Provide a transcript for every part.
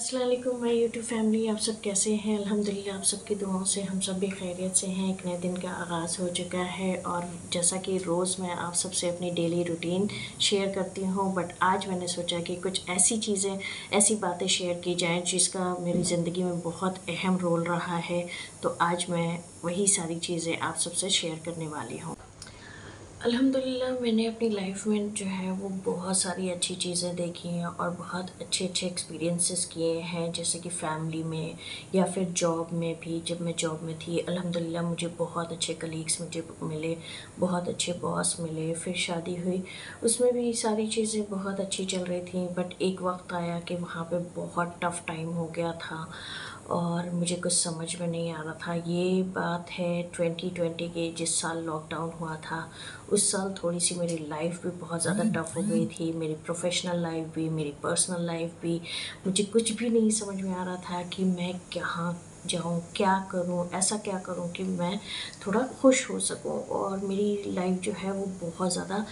अस्सलाम वालेकुम my YouTube family. आप सब कैसे हैं? अल्हम्दुलिल्लाह आप सबकी दुआओं से हम सब भी खैरियत से हैं। एक नए दिन का आगाज़ हो चुका है और जैसा कि रोज़ मैं आप सबसे अपनी डेली रूटीन शेयर करती हूँ, बट आज मैंने सोचा कि कुछ ऐसी चीज़ें, ऐसी बातें शेयर की जाएँ जिसका मेरी ज़िंदगी में बहुत अहम रोल रहा है। तो आज मैं वही सारी चीज़ें आप सबसे शेयर करने वाली हूँ। अल्हम्दुलिल्लाह मैंने अपनी लाइफ में जो है वो बहुत सारी अच्छी चीज़ें देखी हैं और बहुत अच्छे अच्छे एक्सपीरियंसेस किए हैं, जैसे कि फ़ैमिली में या फिर जॉब में भी। जब मैं जॉब में थी अल्हम्दुलिल्लाह मुझे बहुत अच्छे कलीग्स मुझे मिले, बहुत अच्छे बॉस मिले। फिर शादी हुई, उसमें भी सारी चीज़ें बहुत अच्छी चल रही थी, बट एक वक्त आया कि वहाँ पे बहुत टफ़ टाइम हो गया था और मुझे कुछ समझ में नहीं आ रहा था। ये बात है 2020 की, जिस साल लॉकडाउन हुआ था। उस साल थोड़ी-सी मेरी लाइफ़ भी बहुत ज़्यादा टफ़ हो गई थी, मेरी प्रोफ़ेशनल लाइफ़ भी, मेरी पर्सनल लाइफ़ भी। मुझे कुछ भी नहीं समझ में आ रहा था कि मैं कहाँ जाऊँ, क्या करूँ, ऐसा क्या करूँ कि मैं थोड़ा खुश हो सकूँ। और मेरी लाइफ़ जो है वो बहुत ज़्यादा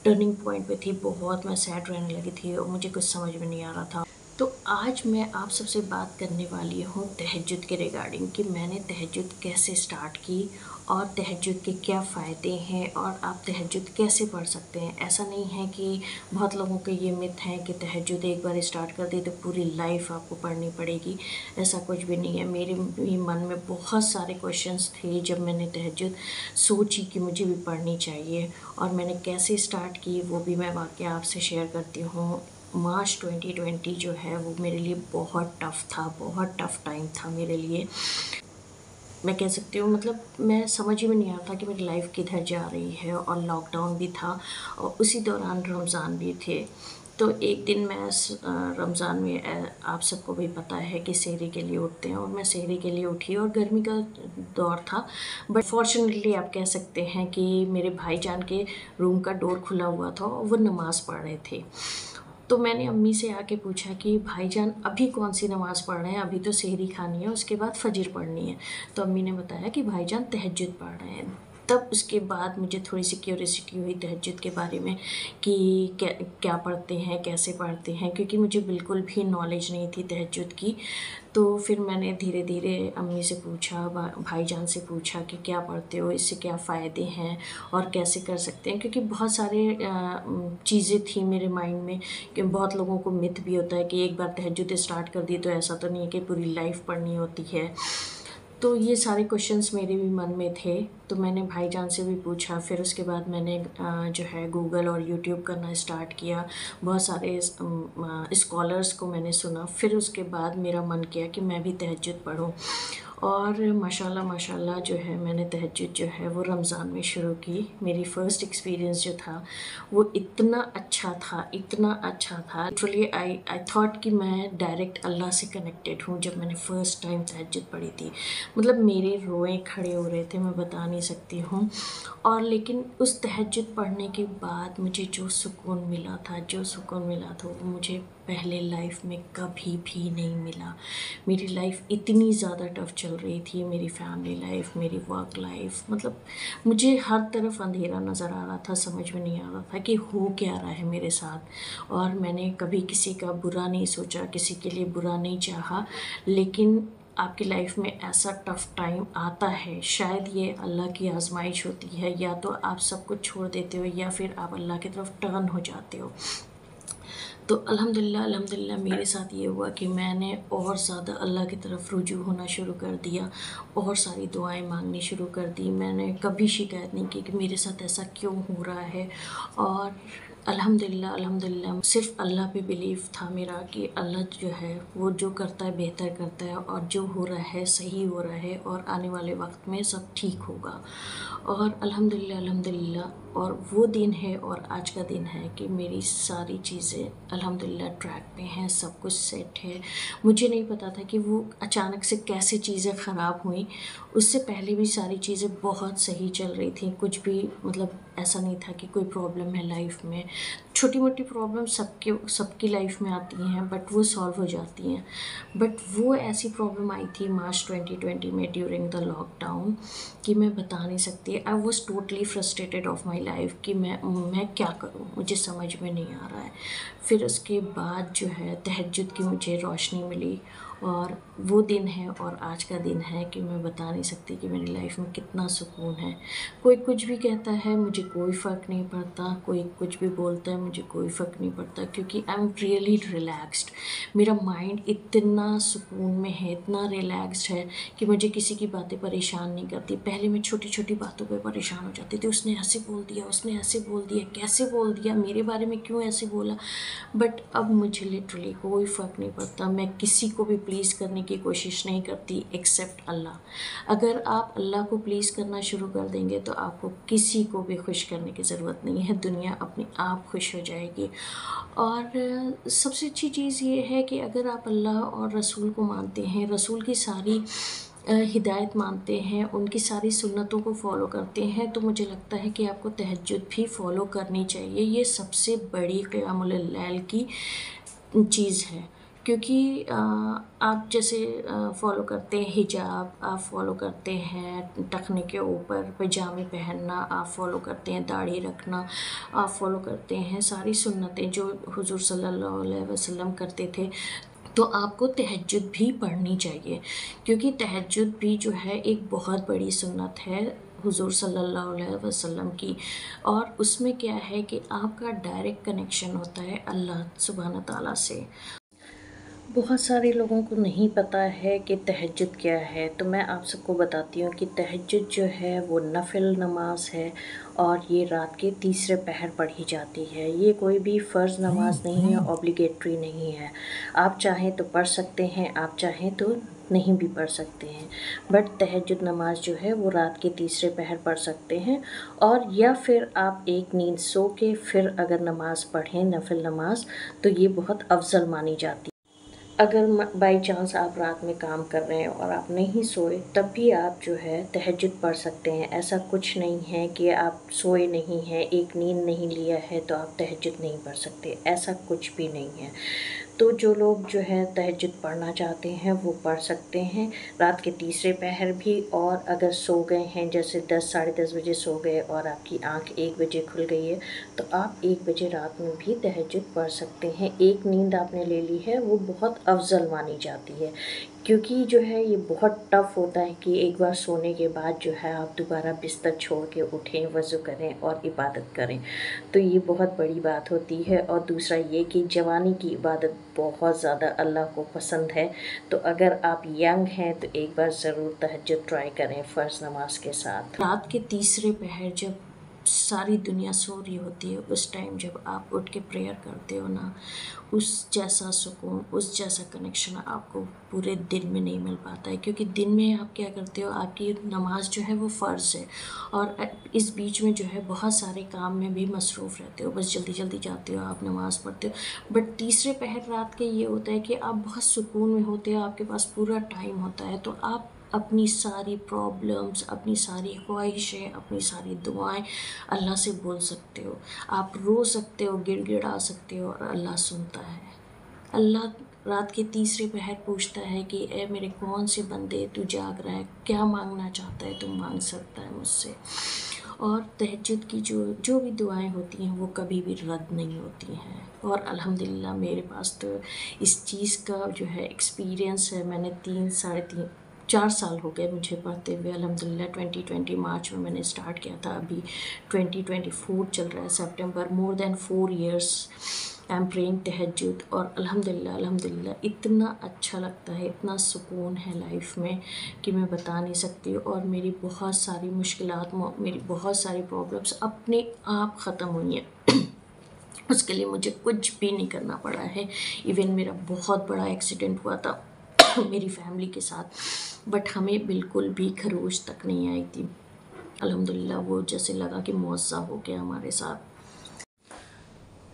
टर्निंग पॉइंट पे थी, बहुत मैं सैड रहने लगी थी और मुझे कुछ समझ में नहीं आ रहा था। तो आज मैं आप सबसे बात करने वाली हूँ तहज्जुद के रिगार्डिंग, कि मैंने तहज्जुद कैसे स्टार्ट की और तहज्जुद के क्या फ़ायदे हैं और आप तहज्जुद कैसे पढ़ सकते हैं। ऐसा नहीं है कि बहुत लोगों के ये मिथ है कि तहज्जुद एक बार स्टार्ट कर दी तो पूरी लाइफ आपको पढ़नी पड़ेगी। ऐसा कुछ भी नहीं है। मेरे भी मन में बहुत सारे क्वेश्चंस थे जब मैंने तहज्जुद सोची कि मुझे भी पढ़नी चाहिए, और मैंने कैसे स्टार्ट की वो भी मैं वाक़या आपसे शेयर करती हूँ। मार्च 2020 जो है वो मेरे लिए बहुत टफ़ था, बहुत टफ़ टाइम था मेरे लिए। मैं कह सकती हूँ, मतलब मैं समझ ही में नहीं आ रहा था कि मेरी लाइफ़ किधर जा रही है। और लॉकडाउन भी था और उसी दौरान रमज़ान भी थे। तो एक दिन मैं रमज़ान में आप सबको भी पता है कि सहरी के लिए उठते हैं, और मैं सहरी के लिए उठी और गर्मी का दौर था। बट फ़ॉर्च्युनेटली आप कह सकते हैं कि मेरे भाईजान के रूम का डोर खुला हुआ था और वो नमाज़ पढ़ रहे थे। तो मैंने अम्मी से आके पूछा कि भाईजान अभी कौन-सी नमाज़ पढ़ रहे हैं? अभी तो सेहरी खानी है, उसके बाद फ़जर पढ़नी है। तो अम्मी ने बताया कि भाईजान तहज्जुद पढ़ रहे हैं। तब उसके बाद मुझे थोड़ी-सी क्यूरियोसिटी हुई तहज्जुद के बारे में कि क्या क्या पढ़ते हैं, कैसे पढ़ते हैं? क्योंकि मुझे बिल्कुल भी नॉलेज नहीं थी तहज्जुद की। तो फिर मैंने धीरे-धीरे अम्मी से पूछा, भाईजान से पूछा कि क्या पढ़ते हो? इससे क्या फ़ायदे हैं और कैसे कर सकते हैं? क्योंकि बहुत सारे चीज़ें थी मेरे माइंड में कि बहुत लोगों को मिथ भी होता है कि एक बार तहज्जुद स्टार्ट कर दी तो ऐसा तो नहीं है कि पूरी लाइफ पढ़नी होती है। तो ये सारे क्वेश्चंस मेरे भी मन में थे, तो मैंने भाईजान से भी पूछा। फिर उसके बाद मैंने जो है गूगल और यूट्यूब करना स्टार्ट किया। बहुत सारे स्कॉलर्स को मैंने सुना। फिर उसके बाद मेरा मन किया कि मैं भी तहज्जुद पढूँ। और माशाल्लाह माशाल्लाह जो है मैंने तहज्जुद जो है वो रमज़ान में शुरू की। मेरी फ़र्स्ट एक्सपीरियंस जो था वो इतना अच्छा था, इतना अच्छा था। लिटरली आई थॉट कि मैं डायरेक्ट अल्लाह से कनेक्टेड हूँ जब मैंने फ़र्स्ट टाइम तहज्जुद पढ़ी थी। मतलब मेरे रोए खड़े हो रहे थे, मैं बता नहीं सकती हूँ। और लेकिन उस तहज्जुद पढ़ने के बाद मुझे जो सुकून मिला था, जो सुकून मिला था वो मुझे पहले लाइफ में कभी भी नहीं मिला। मेरी लाइफ इतनी ज़्यादा टफ़ चल रही थी, मेरी फैमिली लाइफ, मेरी वर्क लाइफ, मतलब मुझे हर तरफ अंधेरा नज़र आ रहा था, समझ में नहीं आ रहा था कि हो क्या रहा है मेरे साथ। और मैंने कभी किसी का बुरा नहीं सोचा, किसी के लिए बुरा नहीं चाहा, लेकिन आपकी लाइफ में ऐसा टफ़ टाइम आता है, शायद ये अल्लाह की आज़माइश होती है। या तो आप सब कुछ छोड़ देते हो या फिर आप अल्लाह की तरफ टर्न हो जाते हो। तो अल्हम्दुलिल्लाह अल्हम्दुलिल्लाह मेरे साथ ये हुआ कि मैंने और ज़्यादा अल्लाह की तरफ रुजू होना शुरू कर दिया और सारी दुआएं मांगनी शुरू कर दी। मैंने कभी शिकायत नहीं की कि मेरे साथ ऐसा क्यों हो रहा है। और अल्हम्दुलिल्लाह अल्हम्दुलिल्लाह सिर्फ़ अल्लाह पे बिलीव था मेरा कि अल्लाह जो है वो जो करता है बेहतर करता है, और जो हो रहा है सही हो रहा है और आने वाले वक्त में सब ठीक होगा। और अल्हम्दुलिल्लाह अल्हम्दुलिल्लाह और वो दिन है और आज का दिन है कि मेरी सारी चीज़ें अल्हम्दुलिल्लाह ट्रैक पे हैं, सब कुछ सेट है। मुझे नहीं पता था कि वो अचानक से कैसे चीज़ें ख़राब हुई। उससे पहले भी सारी चीज़ें बहुत सही चल रही थी, कुछ भी मतलब ऐसा नहीं था कि कोई प्रॉब्लम है लाइफ में। छोटी मोटी प्रॉब्लम सबकी लाइफ में आती हैं, बट वो सॉल्व हो जाती हैं। बट वो ऐसी प्रॉब्लम आई थी मार्च 2020 में ड्यूरिंग द लॉकडाउन कि मैं बता नहीं सकती। I was totally frustrated of my life कि मैं क्या करूँ, मुझे समझ में नहीं आ रहा है। फिर उसके बाद जो है तहज्जुद की मुझे रोशनी मिली, और वो दिन है और आज का दिन है कि मैं बता नहीं सकती कि मेरी लाइफ में कितना सुकून है। कोई कुछ भी कहता है मुझे कोई फ़र्क नहीं पड़ता, कोई कुछ भी बोलता है मुझे कोई फ़र्क नहीं पड़ता, क्योंकि आई एम रियली रिलैक्स्ड। मेरा माइंड इतना सुकून में है, इतना रिलैक्स्ड है कि मुझे किसी की बातें परेशान नहीं करती। पहले मैं छोटी छोटी बातों पर परेशान हो जाती थी, उसने ऐसे बोल दिया, उसने ऐसे बोल दिया, कैसे बोल दिया, मेरे बारे में क्यों ऐसे बोला। बट अब मुझे लिटरली कोई फ़र्क नहीं पड़ता। मैं किसी को भी प्लीज़ करने की कोशिश नहीं करती एक्सेप्ट अल्लाह। अगर आप अल्लाह को प्लीज़ करना शुरू कर देंगे तो आपको किसी को भी खुश करने की ज़रूरत नहीं है, दुनिया अपने आप खुश हो जाएगी। और सबसे अच्छी चीज़ ये है कि अगर आप अल्लाह और रसूल को मानते हैं, रसूल की सारी हिदायत मानते हैं, उनकी सारी सुन्नतों को फॉलो करते हैं, तो मुझे लगता है कि आपको तहज्जुद भी फॉलो करनी चाहिए। ये सबसे बड़ी क़ियामुल लैल की चीज़ है, क्योंकि आप जैसे फॉलो करते हैं हिजाब, आप फॉलो करते हैं टखने के ऊपर पजामे पहनना, आप फॉलो करते हैं दाढ़ी रखना, आप फॉलो करते हैं सारी सुन्नतें जो हुज़ूर सल्लल्लाहु अलैहि वसल्लम करते थे, तो आपको तहज्जुद भी पढ़नी चाहिए, क्योंकि तहज्जुद भी जो है एक बहुत बड़ी सुन्नत है हुज़ूर सल्लल्लाहु अलैहि वसल्लम की। और उसमें क्या है कि आपका डायरेक्ट कनेक्शन होता है अल्लाह सुब्हान ताला से। बहुत सारे लोगों को नहीं पता है कि तहज्जुद क्या है, तो मैं आप सबको बताती हूँ कि तहज्जुद जो है वो नफिल नमाज है, और ये रात के तीसरे पहर पढ़ी जाती है। ये कोई भी फ़र्ज़ नमाज नहीं है, ऑब्लिगेटरी नहीं है। आप चाहें तो पढ़ सकते हैं, आप चाहें तो नहीं भी पढ़ सकते हैं, बट तहज्जुद नमाज जो है वो रात के तीसरे पहर पढ़ सकते हैं। और या फिर आप एक नींद सो के फिर अगर नमाज़ पढ़ें नफिल नमाज, तो ये बहुत अफजल मानी जाती है। अगर बाई चांस आप रात में काम कर रहे हैं और आप नहीं सोए, तब भी आप जो है तहज्जुद पढ़ सकते हैं। ऐसा कुछ नहीं है कि आप सोए नहीं हैं, एक नींद नहीं लिया है तो आप तहज्जुद नहीं पढ़ सकते, ऐसा कुछ भी नहीं है। तो जो लोग जो है तहज्जुद पढ़ना चाहते हैं वो पढ़ सकते हैं रात के तीसरे पहर भी। और अगर सो गए हैं, जैसे 10 साढ़े 10 बजे सो गए और आपकी आँख 1 बजे खुल गई है, तो आप 1 बजे रात में भी तहज्जुद पढ़ सकते हैं। एक नींद आपने ले ली है वो बहुत अफजल मानी जाती है, क्योंकि जो है ये बहुत टफ़ होता है कि एक बार सोने के बाद जो है आप दोबारा बिस्तर छोड़ के उठें, वज़ू करें और इबादत करें, तो ये बहुत बड़ी बात होती है। और दूसरा ये कि जवानी की इबादत बहुत ज़्यादा अल्लाह को पसंद है, तो अगर आप यंग हैं तो एक बार ज़रूर तहज्जुद ट्राई करें फ़र्ज़ नमाज के साथ। रात के तीसरे पहर जब सारी दुनिया सो रही होती है, उस टाइम जब आप उठ के प्रेयर करते हो ना, उस जैसा सुकून, उस जैसा कनेक्शन आपको पूरे दिन में नहीं मिल पाता है। क्योंकि दिन में आप क्या करते हो, आपकी नमाज जो है वो फ़र्ज़ है, और इस बीच में जो है बहुत सारे काम में भी मसरूफ़ रहते हो, बस जल्दी जल्दी जाते हो, आप नमाज़ पढ़ते हो। बट तीसरे पहर रात के ये होता है कि आप बहुत सुकून में होते हो, आपके पास पूरा टाइम होता है, तो आप अपनी सारी प्रॉब्लम्स, अपनी सारी ख्वाहिशें, अपनी सारी दुआएं अल्लाह से बोल सकते हो। आप रो सकते हो, गिड़गिड़ा सकते हो, और अल्लाह सुनता है। अल्लाह रात के तीसरे पहर पूछता है कि ए मेरे कौन से बंदे, तू जाग रहा है, क्या मांगना चाहता है, तू मांग सकता है मुझसे। और तहज्जुद की जो भी दुआएं होती हैं वो कभी भी रद्द नहीं होती हैं। और अल्हम्दुलिल्लाह मेरे पास तो इस चीज़ का जो है एक्सपीरियंस है। मैंने 4 साल हो गए मुझे पढ़ते हुए अल्हम्दुलिल्लाह। 2020 मार्च में मैंने स्टार्ट किया था, अभी 2024 चल रहा है सितंबर। More than 4 years I am praying तहज्जुद, और अल्हम्दुलिल्लाह इतना अच्छा लगता है, इतना सुकून है लाइफ में कि मैं बता नहीं सकती। और मेरी बहुत सारी मुश्किलात, मेरी बहुत सारी प्रॉब्लम्स अपने आप ख़त्म हुई हैं। उसके लिए मुझे कुछ भी नहीं करना पड़ा है। इवन मेरा बहुत बड़ा एक्सीडेंट हुआ था मेरी फैमिली के साथ, बट हमें बिल्कुल भी खरोच तक नहीं आई थी। अल्हम्दुलिल्लाह वो जैसे लगा कि मुआवज़ा हो गया हमारे साथ।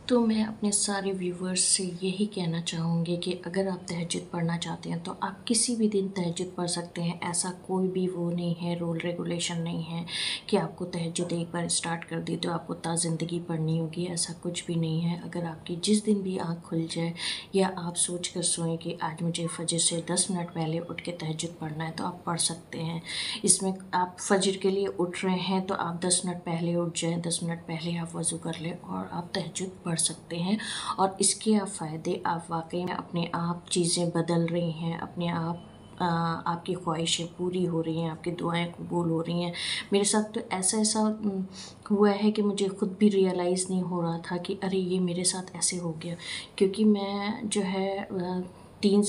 तो मैं अपने सारे व्यूवर्स से यही कहना चाहूँगी कि अगर आप तहज्जुद पढ़ना चाहते हैं तो आप किसी भी दिन तहज्जुद पढ़ सकते हैं। ऐसा कोई भी वो नहीं है, रूल रेगुलेशन नहीं है कि आपको तहज्जुद एक बार स्टार्ट कर दी तो आपको ता ज़िंदगी पढ़नी होगी, ऐसा कुछ भी नहीं है। अगर आपकी जिस दिन भी आँख खुल जाए या आप सोच कर सोएं कि आज मुझे फजर से 10 मिनट पहले उठ के तहज्जुद पढ़ना है तो आप पढ़ सकते हैं। इसमें आप फजर के लिए उठ रहे हैं तो आप 10 मिनट पहले उठ जाएँ, 10 मिनट पहले आप वज़ू कर लें और आप तहज्जुद पढ़ सकते हैं। और इसके आप फ़ायदे, आप वाकई में अपने आप चीज़ें बदल रही हैं, अपने आप आपकी ख्वाहिशें पूरी हो रही हैं, आपकी दुआएं कबूल हो रही हैं। मेरे साथ तो ऐसा हुआ है कि मुझे ख़ुद भी रियलाइज़ नहीं हो रहा था कि अरे ये मेरे साथ ऐसे हो गया, क्योंकि मैं जो है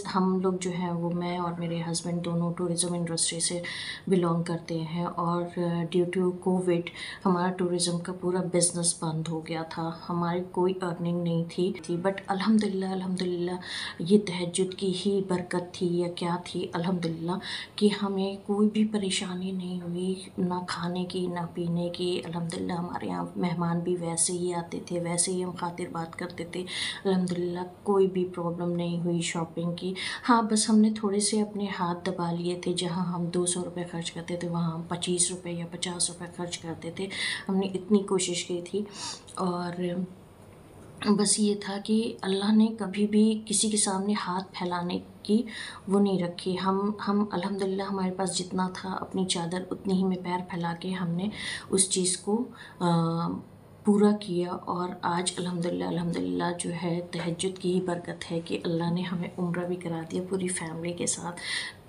हम लोग जो हैं वो, मैं और मेरे हस्बैंड दोनों टूरिज़्म इंडस्ट्री से बिलोंग करते हैं और ड्यू टू कोविड हमारा टूरिज़्म का पूरा बिज़नेस बंद हो गया था, हमारी कोई अर्निंग नहीं थी। बट अल्हम्दुलिल्लाह ये तहज्जुद की ही बरकत थी या क्या थी, अल्हम्दुलिल्लाह कि हमें कोई भी परेशानी नहीं हुई, ना खाने की ना पीने की। अल्हम्दुलिल्लाह हमारे यहाँ मेहमान भी वैसे ही आते थे, वैसे ही हम खातिर बात करते थे। अल्हम्दुलिल्लाह कोई भी प्रॉब्लम नहीं हुई शॉपिंग की। हाँ, बस हमने थोड़े से अपने हाथ दबा लिए थे, जहाँ हम 200 रुपये खर्च करते थे वहाँ हम 25 रुपये या 50 रुपये खर्च करते थे। हमने इतनी कोशिश की थी और बस ये था कि अल्लाह ने कभी भी किसी के सामने हाथ फैलाने की वो नहीं रखी। हम अल्हम्दुलिल्लाह हमारे पास जितना था, अपनी चादर उतनी ही में पैर फैला के हमने उस चीज़ को पूरा किया। और आज अल्हम्दुलिल्लाह जो है तहज्जुद की ही बरकत है कि अल्लाह ने हमें उम्रा भी करा दिया पूरी फैमिली के साथ।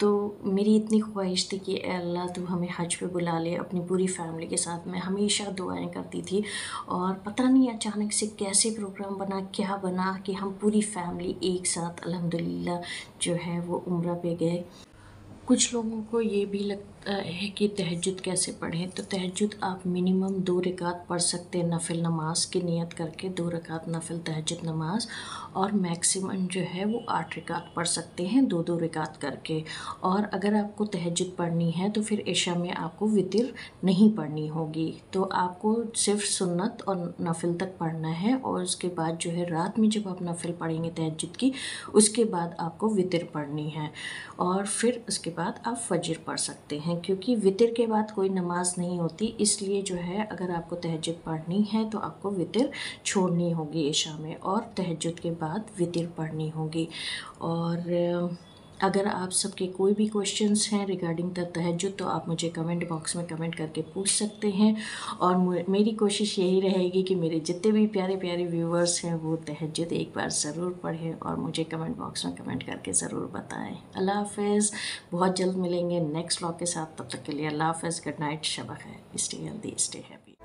तो मेरी इतनी ख्वाहिश थी कि ए अल्लाह तू हमें हज पे बुला ले अपनी पूरी फैमिली के साथ। मैं हमेशा दुआएं करती थी और पता नहीं अचानक से कैसे प्रोग्राम बना, क्या बना कि हम पूरी फैमिली एक साथ अल्हम्दुलिल्लाह जो है वो उम्रा पे गए। कुछ लोगों को ये भी लगता है कि तहज्जुद कैसे पढ़ें, तो तहज्जुद आप मिनिमम 2 रकात पढ़ सकते हैं नफिल नमाज की नियत करके, 2 रकात नफिल तहज्जुद नमाज, और मैक्सिमम जो है वो 8 रकात पढ़ सकते हैं 2-2 रकात करके। और अगर आपको तहज्जुद पढ़नी है तो फिर इशा में आपको वितर नहीं पढ़नी होगी, तो आपको सिर्फ सुन्नत और नफिल तक पढ़ना है और उसके बाद जो है रात में जब आप नफिल पढ़ेंगे तहज्जुद की, उसके बाद आपको वितर पढ़नी है और फिर उसके बाद आप फजर पढ़ सकते हैं, क्योंकि वितर के बाद कोई नमाज नहीं होती। इसलिए जो है अगर आपको तहज्जुद पढ़नी है तो आपको वितर छोड़नी होगी इशा में और तहज्जुद के बाद वितर पढ़नी होगी। और अगर आप सबके कोई भी क्वेश्चंस हैं रिगार्डिंग द तहज्जुद तो आप मुझे कमेंट बॉक्स में कमेंट करके पूछ सकते हैं। और मेरी कोशिश यही रहेगी कि मेरे जितने भी प्यारे प्यारे व्यूवर्स हैं वो तहज्जुद एक बार ज़रूर पढ़ें और मुझे कमेंट बॉक्स में कमेंट करके ज़रूर बताएं। अल्लाह हाफ़िज़, बहुत जल्द मिलेंगे नेक्स्ट व्लॉग के साथ, तब तक के लिए अल्लाह हाफ़िज़, गुड नाइट, शब खैर, स्टे हेल्दी, स्टे हैप्पी।